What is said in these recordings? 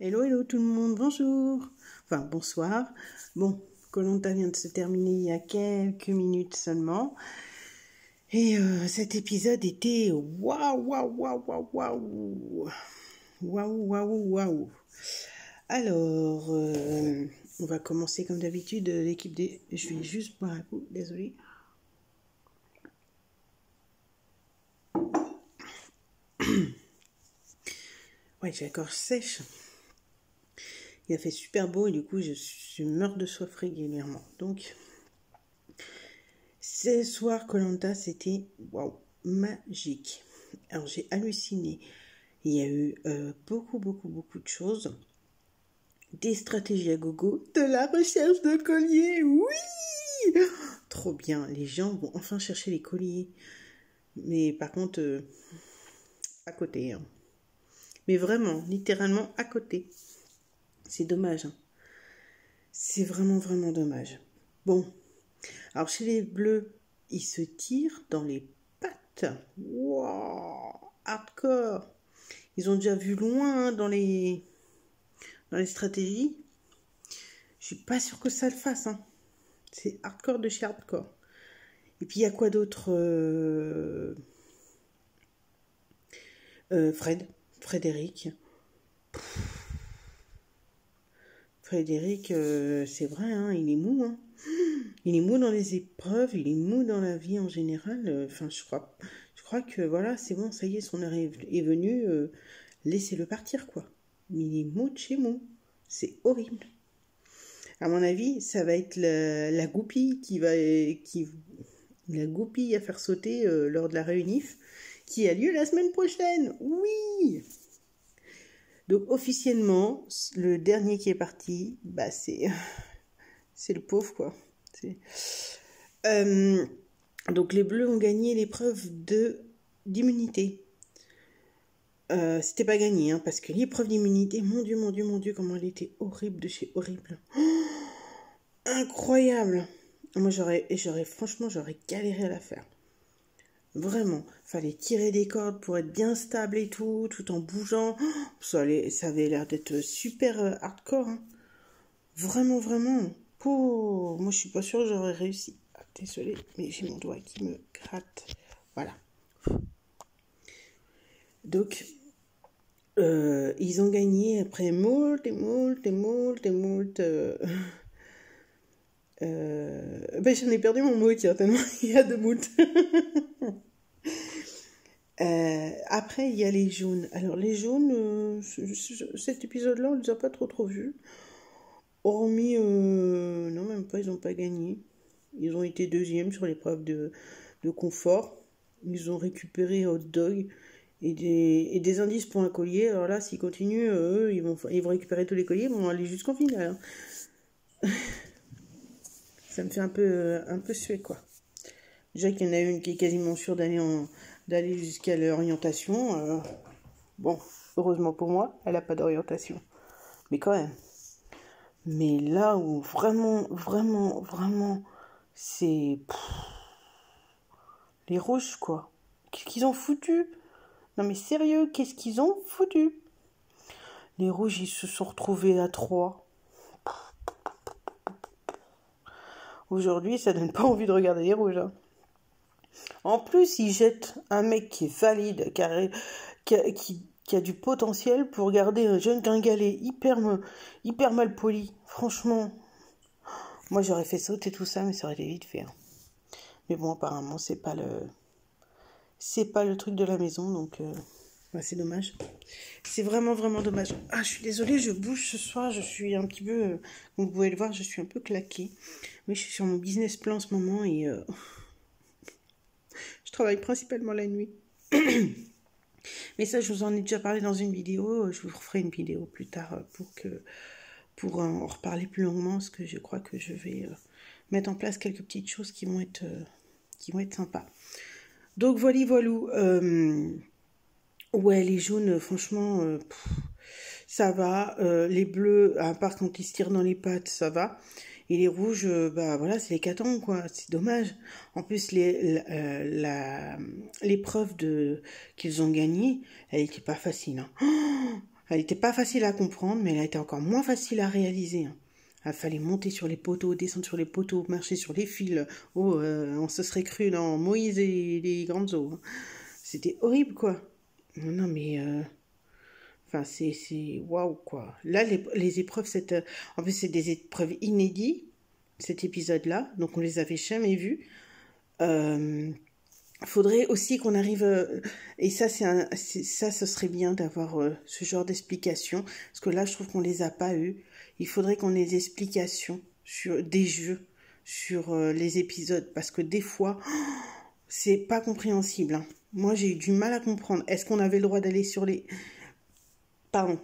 Hello, hello tout le monde, bonjour. Enfin, bonsoir. Bon, Koh-Lanta vient de se terminer il y a quelques minutes seulement. Et cet épisode était waouh, waouh, waouh, waouh, waouh. Waouh, waouh, waouh. Alors, on va commencer comme d'habitude l'équipe des... Je vais juste boire un coup, désolé. Ouais, j'ai la gorge sèche. Il a fait super beau et du coup, je meurs de soif régulièrement. Donc, ce soir, Koh-Lanta, c'était waouh, magique. Alors, j'ai halluciné. Il y a eu beaucoup de choses. Des stratégies à gogo, de la recherche de colliers, oui! Trop bien, les gens vont enfin chercher les colliers. Mais par contre, à côté. Hein. Mais vraiment, littéralement à côté. C'est dommage. Hein. C'est vraiment dommage. Bon, alors chez les bleus, ils se tirent dans les pattes. Wow, hardcore. Ils ont déjà vu loin hein, dans les stratégies. Je suis pas sûre que ça le fasse. Hein. C'est hardcore de chez hardcore. Et puis il y a quoi d'autre Frédéric. Frédéric, c'est vrai, hein, il est mou. Hein. Il est mou dans les épreuves, il est mou dans la vie en général. Enfin, je crois que voilà, c'est bon, ça y est, son heure est venue. Laissez-le partir, quoi. Mais il est mou de chez mou. C'est horrible. À mon avis, ça va être la goupille la goupille à faire sauter lors de la réunif qui a lieu la semaine prochaine. Oui. Donc officiellement, le dernier qui est parti, bah c'est le pauvre quoi. Donc les bleus ont gagné l'épreuve d'immunité. C'était pas gagné, hein, parce que l'épreuve d'immunité, mon Dieu, comment elle était horrible de chez horrible. Oh, incroyable. Moi, franchement, j'aurais galéré à la faire. Vraiment. Fallait tirer des cordes pour être bien stable et tout en bougeant. Oh, ça avait l'air d'être super hardcore. Hein. Vraiment. Moi, je suis pas sûre que j'aurais réussi. Ah, désolée, mais j'ai mon doigt qui me gratte. Voilà. Donc, ils ont gagné après moult. J'en ai perdu mon mot, tiens, tellement il y a de moult. Après, il y a les jaunes. Alors, les jaunes, cet épisode-là, on ne les a pas trop vus. Hormis, non, même pas, ils n'ont pas gagné. Ils ont été deuxièmes sur l'épreuve de confort. Ils ont récupéré hot dog et des indices pour un collier. Alors là, s'ils continuent, eux, ils vont récupérer tous les colliers, ils vont aller jusqu'en finale. Hein. Ça me fait un peu suer, quoi. Déjà qu'il y en a une qui est quasiment sûre d'aller jusqu'à l'orientation. Bon, heureusement pour moi, elle n'a pas d'orientation. Mais quand même. Mais là où vraiment, c'est... les rouges, quoi. Qu'est-ce qu'ils ont foutu? Non mais sérieux, qu'est-ce qu'ils ont foutu? Les rouges, ils se sont retrouvés à 3. Aujourd'hui, ça donne pas envie de regarder les rouges. Hein. En plus, ils jettent un mec qui est valide, qui a du potentiel pour garder un jeune gringalet hyper mal poli. Franchement, moi j'aurais fait sauter tout ça, mais ça aurait été vite fait. Hein. Mais bon, apparemment, c'est pas le truc de la maison, donc c'est dommage. C'est vraiment dommage. Ah, je suis désolée, je bouge ce soir, je suis un petit peu, comme vous pouvez le voir, je suis un peu claquée. Oui, je suis sur mon business plan en ce moment et je travaille principalement la nuit. Mais ça, je vous en ai déjà parlé dans une vidéo. Je vous referai une vidéo plus tard pour en reparler plus longuement, parce que je crois que je vais mettre en place quelques petites choses qui vont être sympas. Donc voilou. Ouais, les jaunes, franchement, ça va. Les bleus, à part quand ils se tirent dans les pattes, ça va. Et les rouges, bah voilà, c'est l'hécatombe, quoi. C'est dommage. En plus, l'épreuve qu'ils ont gagnée, elle était pas facile. Hein. Oh, Elle n'était pas facile à comprendre, mais elle a été encore moins facile à réaliser. Hein. Il fallait monter sur les poteaux, descendre sur les poteaux, marcher sur les fils. Oh, on se serait cru dans Moïse et les grandes eaux. Hein. C'était horrible, quoi. Non, mais... Enfin, c'est... Waouh, quoi. Là, les épreuves, en plus, c'est des épreuves inédites, cet épisode-là. Donc, on les avait jamais vues. Faudrait aussi qu'on arrive... et ça, ce serait bien d'avoir ce genre d'explications. Parce que là, je trouve qu'on les a pas eues. Il faudrait qu'on ait des explications sur des jeux, sur les épisodes. Parce que des fois, c'est pas compréhensible. Hein. Moi, j'ai eu du mal à comprendre. Est-ce qu'on avait le droit d'aller sur les... Pardon.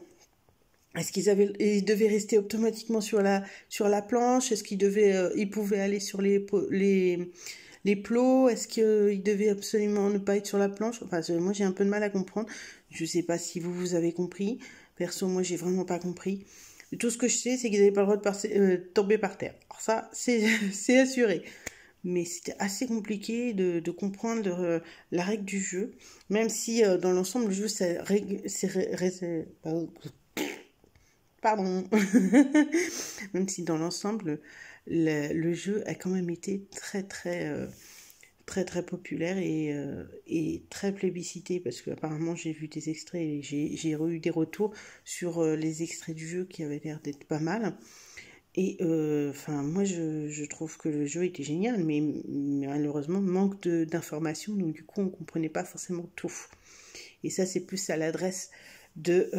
Est-ce ils devaient rester automatiquement sur la planche? Est-ce ils pouvaient aller sur les plots? Est-ce qu'ils devaient absolument ne pas être sur la planche? Enfin, moi, j'ai un peu de mal à comprendre. Je sais pas si vous avez compris. Perso, moi, j'ai vraiment pas compris. Tout ce que je sais, c'est qu'ils n'avaient pas le droit de tomber par terre. Alors ça, c'est assuré. Mais c'était assez compliqué de comprendre la règle du jeu. Même si, dans l'ensemble, le jeu, pardon. Même si, dans l'ensemble, le jeu a quand même été très, très populaire et très plébiscité. Parce qu'apparemment, j'ai vu des extraits et j'ai eu des retours sur les extraits du jeu qui avaient l'air d'être pas mal. Et enfin, moi, je trouve que le jeu était génial, mais malheureusement, manque d'informations, donc du coup, on ne comprenait pas forcément tout. Et ça, c'est plus à l'adresse de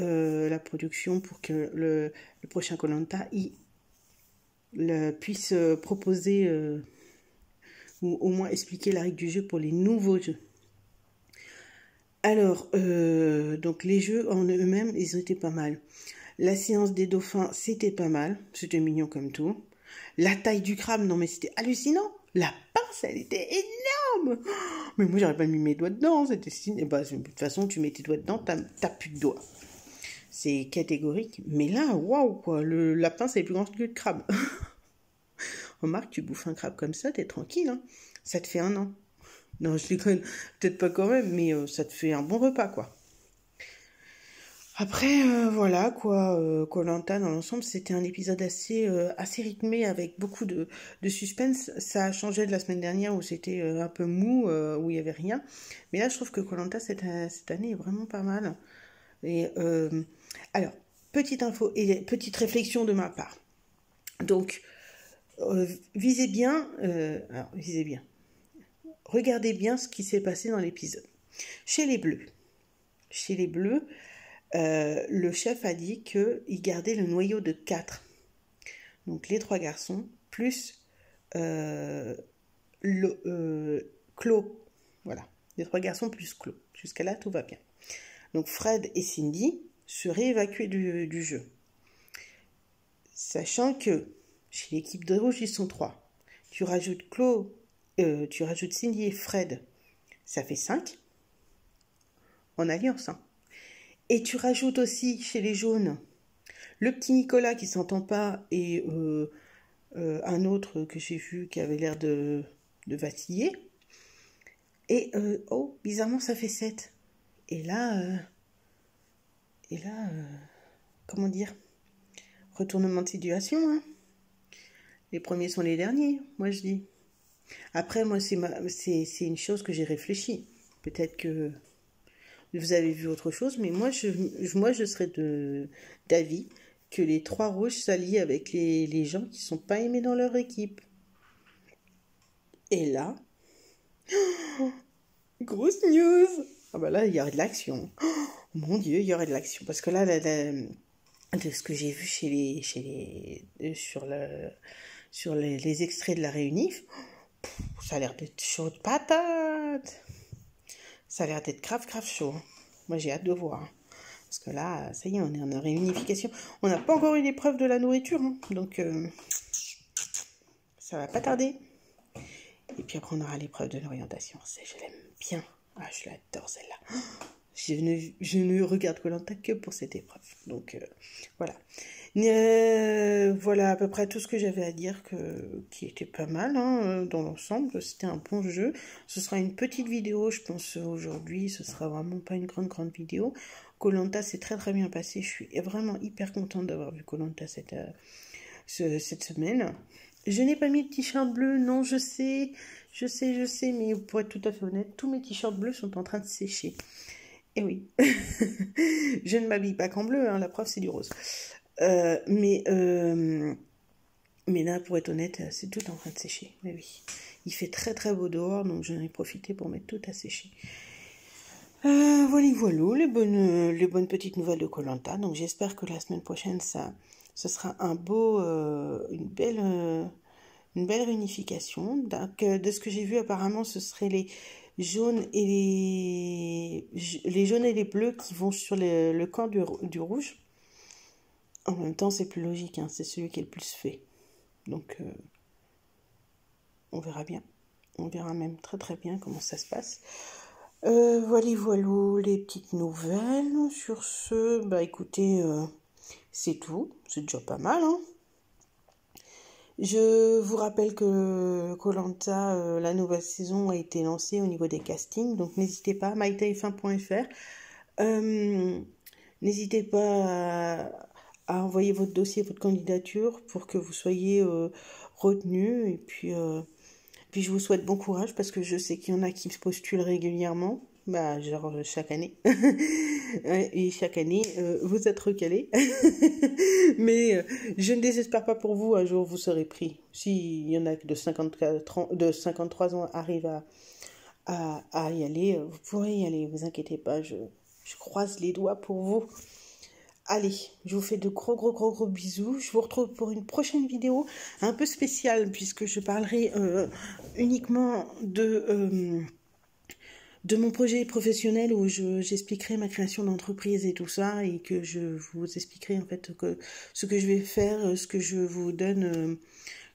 la production pour que le prochain Koh-Lanta puisse proposer ou au moins expliquer la règle du jeu pour les nouveaux jeux. Alors, donc les jeux en eux-mêmes, ils ont été pas mal. La séance des dauphins, c'était pas mal. C'était mignon comme tout. La taille du crabe, non mais c'était hallucinant. La pince, elle était énorme. Mais moi, j'aurais pas mis mes doigts dedans. C'était bah, de toute façon, tu mets tes doigts dedans, t'as plus de doigts. C'est catégorique. Mais là, waouh, quoi. La pince est plus grande que le crabe. Remarque, tu bouffes un crabe comme ça, t'es tranquille. Hein. Ça te fait 1 an. Non, je déconne. Peut-être pas quand même, mais ça te fait un bon repas, quoi. Après, voilà, quoi, Koh-Lanta, dans l'ensemble, c'était un épisode assez rythmé, avec beaucoup de suspense. Ça a changé de la semaine dernière, où c'était un peu mou, où il n'y avait rien. Mais là, je trouve que Koh-Lanta, cette année, est vraiment pas mal. Et, alors, petite info, et petite réflexion de ma part. Donc, visez bien, regardez bien ce qui s'est passé dans l'épisode. Chez les Bleus, le chef a dit qu'il gardait le noyau de 4. Donc les 3 garçons, plus Claude. Voilà. Les 3 garçons plus Claude. Jusqu'à là, tout va bien. Donc Fred et Cindy seraient évacués du jeu. Sachant que chez l'équipe de rouge, ils sont 3. Tu rajoutes Cindy et Fred, ça fait 5. En alliance, hein. Et tu rajoutes aussi chez les jaunes le petit Nicolas qui s'entend pas et un autre que j'ai vu qui avait l'air de vaciller. Et bizarrement ça fait 7. Et là, comment dire, retournement de situation. Hein. Les premiers sont les derniers, moi je dis. Après, moi c'est une chose que j'ai réfléchi. Peut-être que vous avez vu autre chose, mais moi je serais d'avis que les 3 rouges s'allient avec les gens qui sont pas aimés dans leur équipe. Et là, grosse news. Ah bah là, il y aurait de l'action. Oh, mon Dieu, il y aurait de l'action. Parce que là, de ce que j'ai vu sur les extraits de la réunif, ça a l'air d'être chaud de patate. Ça a l'air d'être grave chaud. Moi, j'ai hâte de voir. Parce que là, ça y est, on est en réunification. On n'a pas encore eu l'épreuve de la nourriture. Hein. Donc, ça va pas tarder. Et puis après, on aura l'épreuve de l'orientation. Je l'aime bien. Ah, je l'adore, celle-là. Je ne regarde Koh-Lanta que pour cette épreuve. Donc voilà. Voilà à peu près tout ce que j'avais à dire qui était pas mal hein, dans l'ensemble. C'était un bon jeu. Ce sera une petite vidéo, je pense, aujourd'hui. Ce sera vraiment pas une grande vidéo. Koh-Lanta s'est très bien passé. Je suis vraiment hyper contente d'avoir vu Koh-Lanta cette semaine. Je n'ai pas mis de t-shirt bleu, non, je sais, mais pour être tout à fait honnête, tous mes t-shirts bleus sont en train de sécher. Et oui, je ne m'habille pas qu'en bleu, hein, la preuve c'est du rose. Mais là, pour être honnête, c'est tout en train de sécher. Mais oui, il fait très beau dehors, donc j'en ai profité pour mettre tout à sécher. Voilà, les bonnes petites nouvelles de Koh-Lanta. Donc j'espère que la semaine prochaine, ce sera une belle réunification. Donc, de ce que j'ai vu, apparemment, ce serait les jaunes et les bleus qui vont sur le camp du rouge. En même temps, c'est plus logique, hein, c'est celui qui est le plus fait. Donc, on verra bien. On verra même très bien comment ça se passe. Voilà, les petites nouvelles. Sur ce, bah écoutez, c'est tout. C'est déjà pas mal, hein. Je vous rappelle que Koh-Lanta, la nouvelle saison a été lancée au niveau des castings, donc n'hésitez pas, mytf1.fr. N'hésitez pas à envoyer votre dossier, votre candidature pour que vous soyez retenu. Et puis je vous souhaite bon courage parce que je sais qu'il y en a qui se postulent régulièrement, genre chaque année. Et chaque année, vous êtes recalés. Mais je ne désespère pas pour vous, un jour vous serez pris. S'il y en a que de 53 ans arrivent à y aller, vous pourrez y aller, vous inquiétez pas, je croise les doigts pour vous. Allez, je vous fais de gros bisous. Je vous retrouve pour une prochaine vidéo un peu spéciale puisque je parlerai uniquement de mon projet professionnel où j'expliquerai ma création d'entreprise et tout ça et que je vous expliquerai en fait ce que je vais faire, ce que je vous donne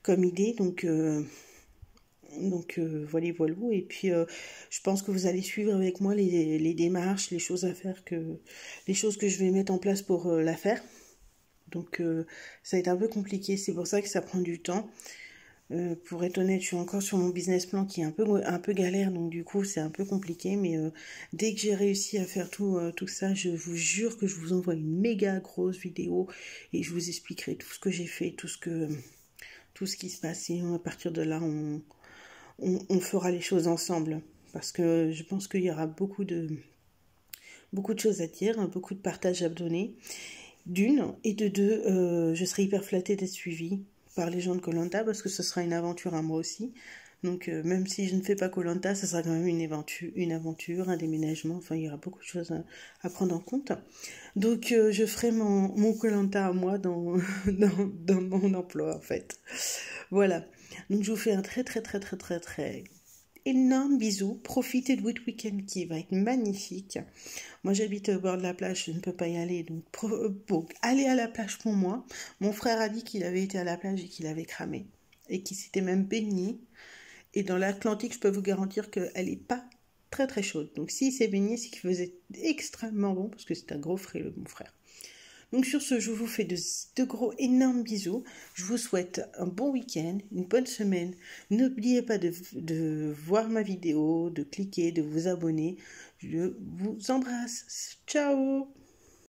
comme idée. Donc voilà. Et puis je pense que vous allez suivre avec moi les démarches, les choses à faire, les choses que je vais mettre en place pour la faire. Donc ça va être un peu compliqué, c'est pour ça que ça prend du temps. Pour être honnête, je suis encore sur mon business plan qui est un peu galère, donc du coup c'est un peu compliqué, mais dès que j'ai réussi à faire tout ça, je vous jure que je vous envoie une méga grosse vidéo et je vous expliquerai tout ce que j'ai fait, tout ce qui se passe, et à partir de là on fera les choses ensemble, parce que je pense qu'il y aura beaucoup de choses à dire, beaucoup de partage à donner, d'une, et de deux, je serai hyper flattée d'être suivie par les gens de Koh-Lanta, parce que ce sera une aventure à moi aussi. Donc même si je ne fais pas Koh-Lanta, ce sera quand même une aventure, un déménagement, enfin il y aura beaucoup de choses à prendre en compte. Donc je ferai mon Koh-Lanta à moi dans mon emploi en fait. Voilà. Donc je vous fais un très énorme bisou. Profitez de votre week-end qui va être magnifique. Moi j'habite au bord de la plage, je ne peux pas y aller, donc allez à la plage pour moi. Mon frère a dit qu'il avait été à la plage et qu'il avait cramé et qu'il s'était même baigné. Et dans l'Atlantique, je peux vous garantir qu'elle n'est pas très chaude. Donc s'il s'est baigné, c'est qu'il faisait extrêmement bon parce que c'est un gros frileux, mon frère. Donc sur ce, je vous fais de gros énormes bisous. Je vous souhaite un bon week-end, une bonne semaine. N'oubliez pas de voir ma vidéo, de cliquer, de vous abonner. Je vous embrasse. Ciao!